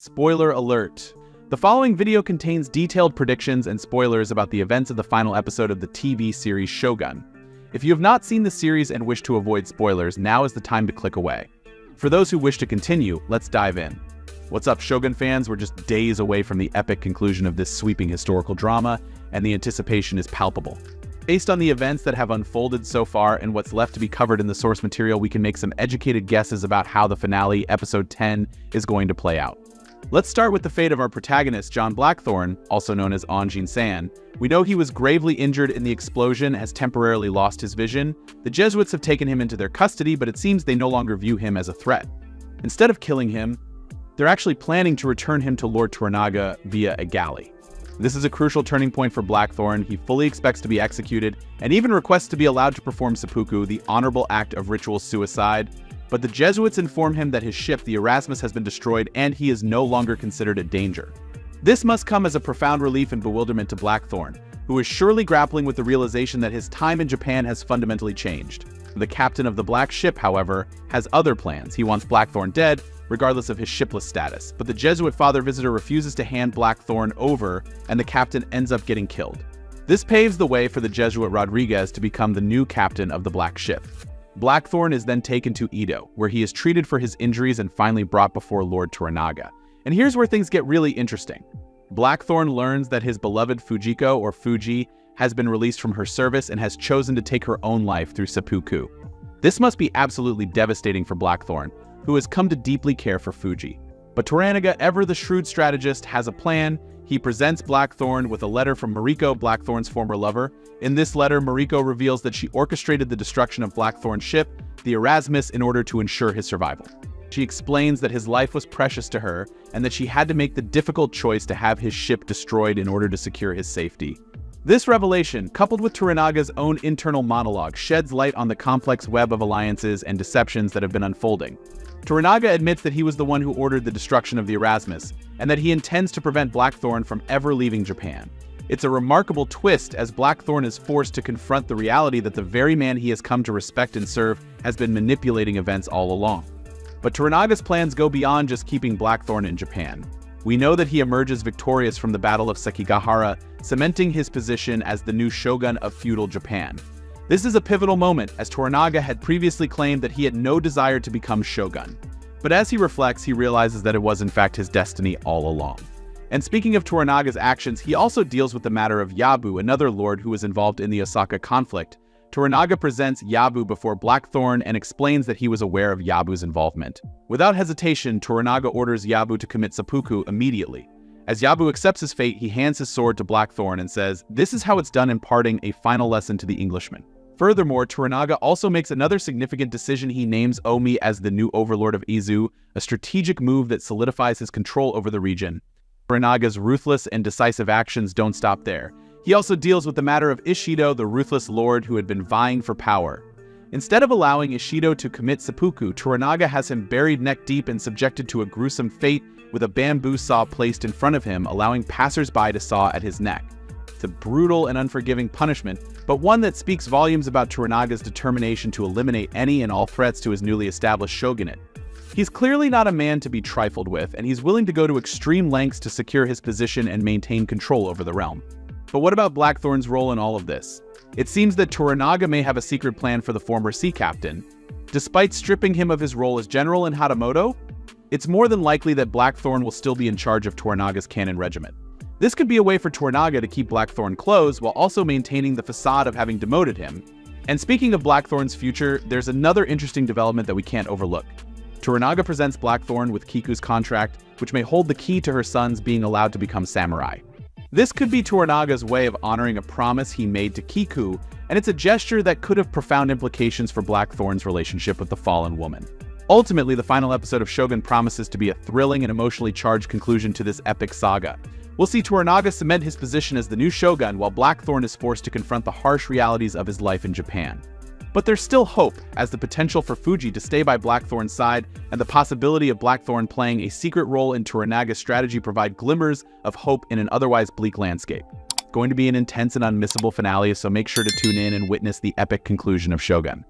Spoiler alert. The following video contains detailed predictions and spoilers about the events of the final episode of the TV series Shogun. If you have not seen the series and wish to avoid spoilers, now is the time to click away. For those who wish to continue, let's dive in. What's up, Shogun fans? We're just days away from the epic conclusion of this sweeping historical drama, and the anticipation is palpable. Based on the events that have unfolded so far and what's left to be covered in the source material, we can make some educated guesses about how the finale, episode 10, is going to play out. Let's start with the fate of our protagonist, John Blackthorne, also known as Anjin-san. We know he was gravely injured in the explosion, has temporarily lost his vision. The Jesuits have taken him into their custody, but it seems they no longer view him as a threat. Instead of killing him, they're actually planning to return him to Lord Toranaga via a galley. This is a crucial turning point for Blackthorne. He fully expects to be executed, and even requests to be allowed to perform seppuku, the honorable act of ritual suicide. But the Jesuits inform him that his ship, the Erasmus, has been destroyed and he is no longer considered a danger. This must come as a profound relief and bewilderment to Blackthorne, who is surely grappling with the realization that his time in Japan has fundamentally changed. The captain of the Black Ship, however, has other plans. He wants Blackthorne dead, regardless of his shipless status. But the Jesuit father visitor refuses to hand Blackthorne over, and the captain ends up getting killed. This paves the way for the Jesuit Rodriguez to become the new captain of the Black Ship. Blackthorne is then taken to Edo, where he is treated for his injuries and finally brought before Lord Toranaga. And here's where things get really interesting. Blackthorne learns that his beloved Fujiko, or Fuji, has been released from her service and has chosen to take her own life through seppuku. This must be absolutely devastating for Blackthorne, who has come to deeply care for Fuji. But Toranaga, ever the shrewd strategist, has a plan. He presents Blackthorne with a letter from Mariko, Blackthorne's former lover. In this letter, Mariko reveals that she orchestrated the destruction of Blackthorne's ship, the Erasmus, in order to ensure his survival. She explains that his life was precious to her and that she had to make the difficult choice to have his ship destroyed in order to secure his safety. This revelation, coupled with Toranaga's own internal monologue, sheds light on the complex web of alliances and deceptions that have been unfolding. Toranaga admits that he was the one who ordered the destruction of the Erasmus, and that he intends to prevent Blackthorne from ever leaving Japan. It's a remarkable twist as Blackthorne is forced to confront the reality that the very man he has come to respect and serve has been manipulating events all along. But Toranaga's plans go beyond just keeping Blackthorne in Japan. We know that he emerges victorious from the Battle of Sekigahara, cementing his position as the new shogun of feudal Japan. This is a pivotal moment, as Toranaga had previously claimed that he had no desire to become shogun. But as he reflects, he realizes that it was in fact his destiny all along. And speaking of Toranaga's actions, he also deals with the matter of Yabu, another lord who was involved in the Osaka conflict. Toranaga presents Yabu before Blackthorne and explains that he was aware of Yabu's involvement. Without hesitation, Toranaga orders Yabu to commit seppuku immediately. As Yabu accepts his fate, he hands his sword to Blackthorne and says, "This is how it's done," imparting a final lesson to the Englishman. Furthermore, Toranaga also makes another significant decision. He names Omi as the new overlord of Izu, a strategic move that solidifies his control over the region. Toranaga's ruthless and decisive actions don't stop there. He also deals with the matter of Ishido, the ruthless lord who had been vying for power. Instead of allowing Ishido to commit seppuku, Toranaga has him buried neck deep and subjected to a gruesome fate with a bamboo saw placed in front of him, allowing passers-by to saw at his neck. It's a brutal and unforgiving punishment, but one that speaks volumes about Toranaga's determination to eliminate any and all threats to his newly established shogunate. He's clearly not a man to be trifled with, and he's willing to go to extreme lengths to secure his position and maintain control over the realm. But what about Blackthorne's role in all of this? It seems that Toranaga may have a secret plan for the former sea captain. Despite stripping him of his role as general in Hatamoto, it's more than likely that Blackthorne will still be in charge of Toranaga's cannon regiment. This could be a way for Toranaga to keep Blackthorne close while also maintaining the facade of having demoted him. And speaking of Blackthorne's future, there's another interesting development that we can't overlook. Toranaga presents Blackthorne with Kiku's contract, which may hold the key to her sons being allowed to become samurai. This could be Toranaga's way of honoring a promise he made to Kiku, and it's a gesture that could have profound implications for Blackthorne's relationship with the fallen woman. Ultimately, the final episode of Shogun promises to be a thrilling and emotionally charged conclusion to this epic saga. We'll see Toranaga cement his position as the new shogun while Blackthorne is forced to confront the harsh realities of his life in Japan. But there's still hope, as the potential for Fuji to stay by Blackthorne's side and the possibility of Blackthorne playing a secret role in Toranaga's strategy provide glimmers of hope in an otherwise bleak landscape. Going to be an intense and unmissable finale, so make sure to tune in and witness the epic conclusion of Shogun.